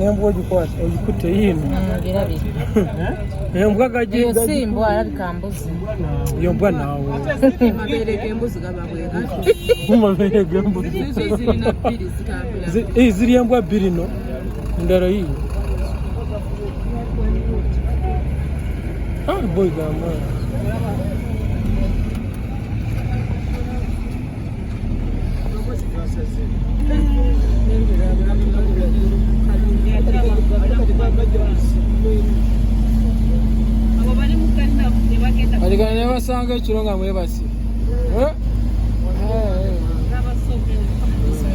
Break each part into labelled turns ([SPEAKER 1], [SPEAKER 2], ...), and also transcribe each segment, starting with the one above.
[SPEAKER 1] embwa ogikwata ogikutte yino
[SPEAKER 2] Ngirabi.
[SPEAKER 1] embwa gaji
[SPEAKER 2] Iyo simbwa alabika mbuzi.
[SPEAKER 1] yo mbwa naawe
[SPEAKER 3] Mabere gembuzi gababwega.
[SPEAKER 1] mumabere gembuzi
[SPEAKER 3] Zizo zirina bbiri zitambula.
[SPEAKER 1] ziri embwa bbiri no ndala yiyo boy gamba aligana ne basanga ekiro nga mwebasi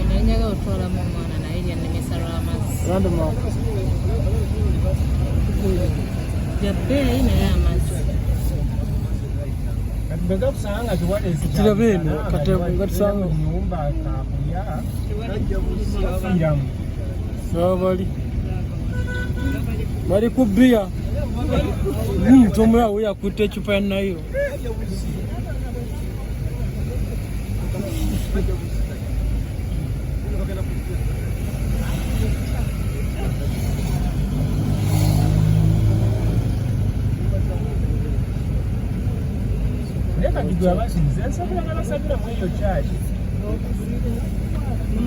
[SPEAKER 2] Nyenyaga otwala mu mwana naye lya nemesa lw'amazzi.
[SPEAKER 1] random
[SPEAKER 2] Jabbeeyi naye amazzi.
[SPEAKER 1] kirabe eno katego gatusanga bali ku bbiya tomuyawe yakutte ecupa ya nayiro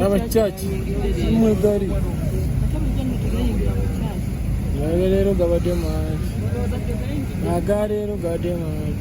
[SPEAKER 1] abacaci mwegali naye leero gabadde mangi aga leero gabadde mangi